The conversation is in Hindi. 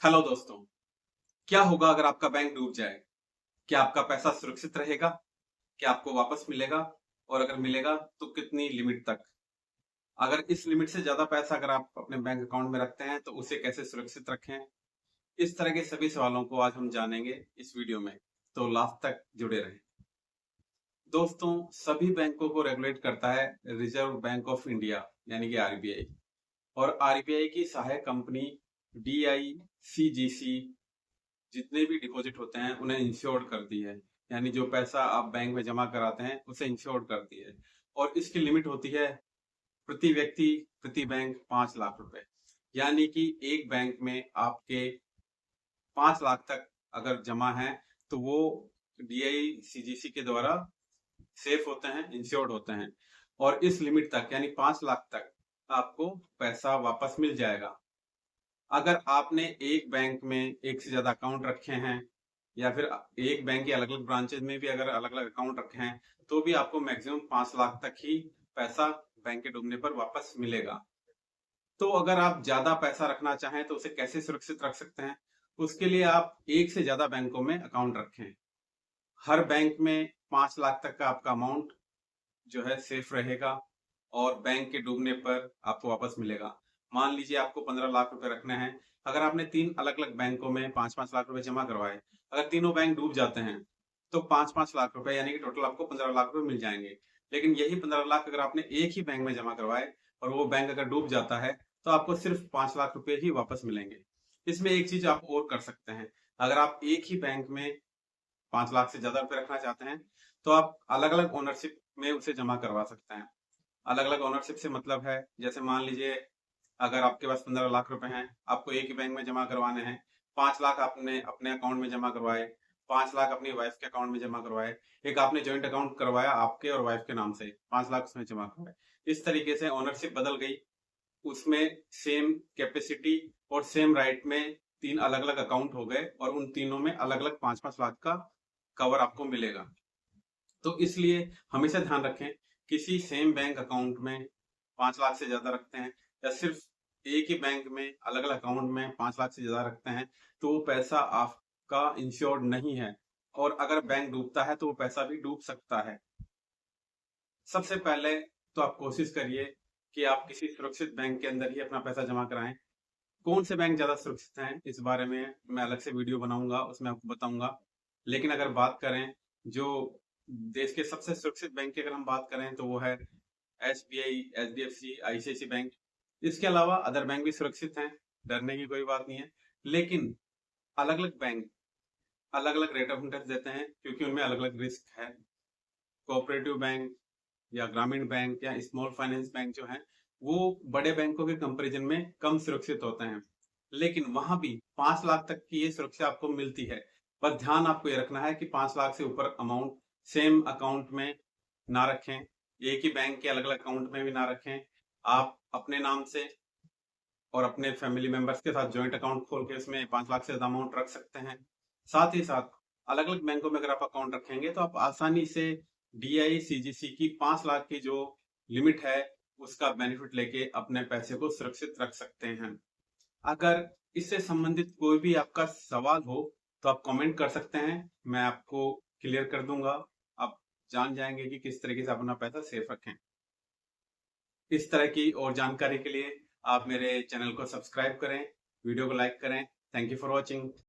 हेलो दोस्तों। क्या होगा अगर आपका बैंक डूब जाए? क्या आपका पैसा सुरक्षित रहेगा? क्या आपको वापस मिलेगा? और अगर मिलेगा तो कितनी लिमिट तक? अगर इस लिमिट से ज्यादा पैसा अगर आप अपने बैंक अकाउंट में रखते हैं तो उसे कैसे सुरक्षित रखें? इस तरह के सभी सवालों को आज हम जानेंगे इस वीडियो में, तो लास्ट तक जुड़े रहें। दोस्तों, सभी बैंकों को रेगुलेट करता है रिजर्व बैंक ऑफ इंडिया यानी कि आरबीआई। और आरबीआई की सहायक कंपनी डीआईसीजीसी जितने भी डिपॉजिट होते हैं उन्हें इंश्योर्ड करती है। यानी जो पैसा आप बैंक में जमा कराते हैं उसे इंश्योर्ड करती है। और इसकी लिमिट होती है प्रति व्यक्ति प्रति बैंक 5 लाख रुपए। यानी कि एक बैंक में आपके 5 लाख तक अगर जमा है तो वो डीआईसीजीसी के द्वारा सेफ होते हैं, इंश्योर्ड होते हैं। और इस लिमिट तक यानी 5 लाख तक आपको पैसा वापस मिल जाएगा। अगर आपने एक बैंक में एक से ज्यादा अकाउंट रखे हैं या फिर एक बैंक के अलग अलग ब्रांचेज में भी अगर अलग अलग अकाउंट रखे हैं तो भी आपको मैक्सिमम 5 लाख तक ही पैसा बैंक के डूबने पर वापस मिलेगा। तो अगर आप ज्यादा पैसा रखना चाहें तो उसे कैसे सुरक्षित रख सकते हैं? उसके लिए आप एक से ज्यादा बैंकों में अकाउंट रखें। हर बैंक में 5 लाख तक का आपका अमाउंट जो है सेफ रहेगा और बैंक के डूबने पर आपको वापस मिलेगा। मान लीजिए आपको 15 लाख रुपए रखने हैं। अगर आपने 3 अलग अलग बैंकों में 5-5 लाख रुपए जमा करवाए, अगर तीनों बैंक डूब जाते हैं तो 5-5 लाख रुपए यानी कि टोटल आपको 15 लाख रुपए मिल जाएंगे। लेकिन यही 15 लाख अगर आपने एक ही बैंक में जमा करवाए और वो बैंक अगर डूब जाता है तो आपको सिर्फ 5 लाख रुपए ही वापस मिलेंगे। इसमें एक चीज आप और कर सकते हैं। अगर आप एक ही बैंक में 5 लाख से ज्यादा रुपए रखना चाहते हैं तो आप अलग अलग ओनरशिप में उसे जमा करवा सकते हैं। अलग अलग ओनरशिप से मतलब है, जैसे मान लीजिए अगर आपके पास 15 लाख रुपए हैं, आपको एक ही बैंक में जमा करवाने हैं। 5 लाख आपने अपने अकाउंट में जमा करवाए, 5 लाख अपनी वाइफ के अकाउंट में जमा करवाए, एक आपने ज्वाइंट अकाउंट करवाया आपके और वाइफ के नाम से, 5 लाख उसमें जमा करवाए। इस तरीके से ओनरशिप बदल गई, उसमें सेम कैपेसिटी और सेम राइट में 3 अलग अलग अकाउंट हो गए और उन तीनों में अलग अलग 5-5 लाख का कवर आपको मिलेगा। तो इसलिए हमेशा ध्यान रखें, किसी सेम बैंक अकाउंट में 5 लाख से ज्यादा रखते हैं या सिर्फ एक ही बैंक में अलग अलग अकाउंट में 5 लाख से ज्यादा रखते हैं तो वो पैसा आपका इंश्योर्ड नहीं है। और अगर बैंक डूबता है तो वो पैसा भी डूब सकता है। सबसे पहले तो आप कोशिश करिए कि आप किसी सुरक्षित बैंक के अंदर ही अपना पैसा जमा कराएं। कौन से बैंक ज्यादा सुरक्षित हैं इस बारे में मैं अलग से वीडियो बनाऊंगा, उसमें आपको बताऊंगा। लेकिन अगर बात करें जो देश के सबसे सुरक्षित बैंक की अगर हम बात करें तो वो है एसबीआई, एचडीएफसी, आईसीआईसी बैंक। इसके अलावा अदर बैंक भी सुरक्षित हैं, डरने की कोई बात नहीं है। लेकिन अलग अलग बैंक अलग अलग रेट ऑफ इंटरेस्ट देते हैं क्योंकि उनमें अलग अलग रिस्क है। कोऑपरेटिव बैंक या ग्रामीण बैंक या स्मॉल फाइनेंस बैंक जो है वो बड़े बैंकों के कंपैरिजन में कम सुरक्षित होते हैं। लेकिन वहां भी 5 लाख तक की ये सुरक्षा आपको मिलती है। पर ध्यान आपको ये रखना है कि 5 लाख से ऊपर अमाउंट सेम अकाउंट में ना रखें, एक ही बैंक के अलग अलग अकाउंट में भी ना रखें। आप अपने नाम से और अपने फैमिली मेंबर्स के साथ ज्वाइंट अकाउंट खोल के उसमें 5 लाख से ज्यादा अमाउंट रख सकते हैं। साथ ही साथ अलग अलग बैंकों में अगर आप अकाउंट रखेंगे तो आप आसानी से डीआईसीजीसी की 5 लाख की जो लिमिट है उसका बेनिफिट लेके अपने पैसे को सुरक्षित रख सकते हैं। अगर इससे संबंधित कोई भी आपका सवाल हो तो आप कमेंट कर सकते हैं, मैं आपको क्लियर कर दूंगा। आप जान जाएंगे कि किस तरीके से अपना पैसा सेफ रखें। इस तरह की और जानकारी के लिए आप मेरे चैनल को सब्सक्राइब करें, वीडियो को लाइक करें। Thank you for watching.